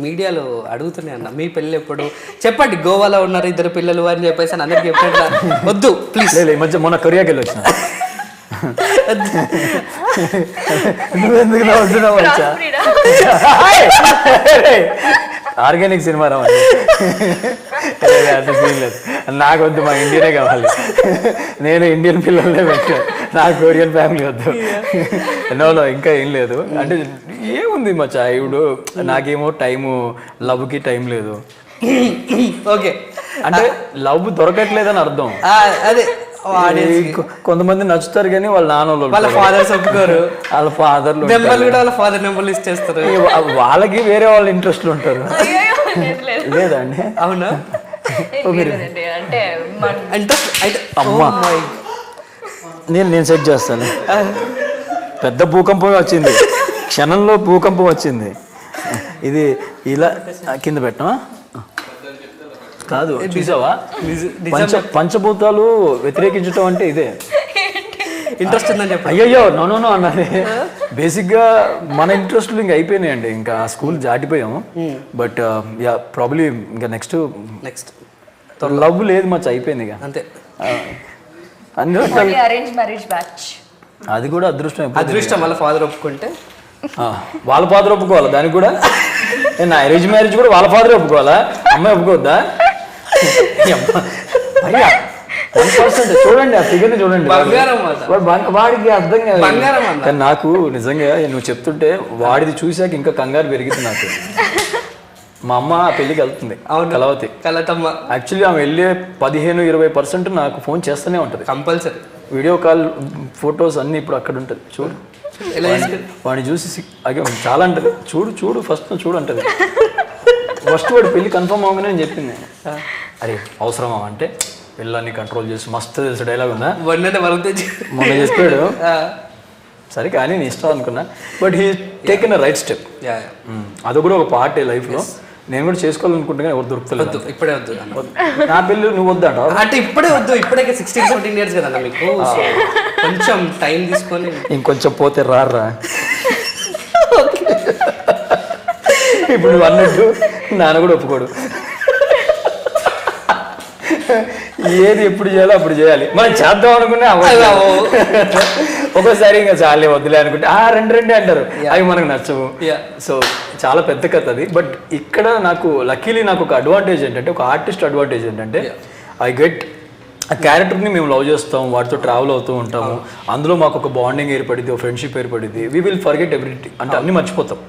మీడియాలో అడుగుతున్నాయి అన్న, మీ పెళ్ళి ఎప్పుడు చెప్పండి, గోవాలో ఉన్నారు 2 పిల్లలు అని చెప్పేసి అని అందరికి చెప్పండి. వద్దు ప్లీజ్. లేదు, ఈ మధ్య మొన్న కొరియాకి వెళ్ళి వచ్చిన. నువ్వెందుకు నవ్వుతున్నావు? ఆర్గానిక్ సినిమా రావాలి, అంత సీన్ లేదు. నాకు వద్దు, మా ఇండియనే కావాలి. నేను ఇండియన్ పిల్లలనే పెట్టాను, నాకు కొరియన్ ఫ్యామిలీ వద్దు. ఎన్నోలో ఇంకా ఏం లేదు. అంటే ఏముంది మచ్చా, ఇప్పుడు నాకేమో టైము, లవ్కి టైం లేదు. ఓకే, అంటే లవ్ దొరకట్లేదని అర్థం. అదే కొంతమంది నచ్చుతారు కానీ వాళ్ళ నాన్న వాళ్ళ ఫాదర్స్ ఒప్పుకోరు, వాళ్ళ ఫాదర్లు నెంబర్లు కూడా వాళ్ళ ఫాదర్ నెంబర్లు ఇచ్చేస్తారు. వాళ్ళకి వేరే వాళ్ళ ఇంట్రెస్ట్లు ఉంటారు. లేదండి, అవునా? అమ్మా నేను సెట్ చేస్తాను. పెద్ద భూకంపం వచ్చింది, క్షణంలో భూకంపం వచ్చింది. ఇది ఇలా కింద పెట్టమా కాదు, చూసావా? పంచభూతాలు వ్యతిరేకించడం అంటే ఇదే. ఇంట్రెస్ట్ ఉందని చెప్పి అయ్యయ్యో నో అన్నది. బేసిక్గా మన ఇంట్రెస్ట్లు ఇంకా అయిపోయినాయండి, ఇంకా స్కూల్ దాటిపోయాము. బట్ యా ప్రాబ్లీ ఇంకా నెక్స్ట్ లవ్ లేదు మచ్చ, అయిపోయింది ఇక అంతే. అది కూడా అదృష్టం వాళ్ళ ఫాదర్ ఒప్పుకుంటే. వాళ్ళ ఫాదర్ ఒప్పుకోవాలా దానికి కూడా? నా అరేంజ్ మ్యారేజ్ కూడా వాళ్ళ ఫాదర్ ఒప్పుకోవాలా, అమ్మాయి ఒప్పుకోవద్దా? చూడండి ఆ ఫిగర్ని చూడండి, వాడికి అర్థం కాదు. నాకు నిజంగా నువ్వు చెప్తుంటే వాడిది చూసాక ఇంకా కంగారు పెరిగింది నాకు. మా అమ్మ ఆ పెళ్ళికి వెళ్తుంది, కలవతి. యాక్చువల్లీ ఆమె వెళ్ళే 15-20% నాకు ఫోన్ చేస్తూనే ఉంటుంది కంపల్సరీ. వీడియో కాల్, ఫొటోస్ అన్ని ఇప్పుడు అక్కడ ఉంటుంది. చూడు వాడిని చూసి చాలా అంటది, చూడు ఫస్ట్ చూడు అంటది. ఫస్ట్ వాడు పెళ్ళి కన్ఫర్మ్ అవగానే నేను చెప్పింది, అరే అవసరమా అంటే పిల్లల్ని కంట్రోల్ చేసి మస్తు తెలుసు డైలాగ్ ఉందా మొన్న చెప్పాడు. సరే కానీ నేను ఇష్టం అనుకున్నా, but he taken right step. అది కూడా ఒక పార్ట్ లైఫ్లో. నేను కూడా చేసుకోవాలనుకుంటున్నా, ఎవరు దొరుకుతలేదు. ఇప్పుడే వద్దు నా పెళ్ళి నువ్వు వద్దంటావు అంటే ఇప్పుడే వద్దు, ఇప్పుడే 16-17 years కదా మీకు, కొంచెం టైం తీసుకొని ఇంకొంచెం పోతే రారా. ఇప్పుడు నువ్వు అన్నట్టు నాన్న కూడా ఒప్పుకోడు, ఏది ఎప్పుడు చేయాలో అప్పుడు చేయాలి. మనం చేద్దాం అనుకున్నా ఒక్కోసారి ఇంకా చాలే వద్దులే అనుకుంటే రెండు అంటారు, అవి మనకు నచ్చవు. సో చాలా పెద్ద కథ అది. బట్ ఇక్కడ నాకు లక్కీలీ నాకు ఒక అడ్వాంటేజ్ ఏంటంటే, ఒక ఆర్టిస్ట్ అడ్వాంటేజ్ ఏంటంటే, ఐ గెట్ ఆ క్యారెక్టర్ని మేము లవ్ చేస్తాం, వాటితో ట్రావెల్ అవుతూ ఉంటాము, అందులో మాకు ఒక బాండింగ్ ఏర్పడింది, ఒక ఫ్రెండ్షిప్ ఏర్పడింది. వీ విల్ ఫర్గెట్ ఎవ్రీథింగ్, అంటే అన్ని మర్చిపోతాం.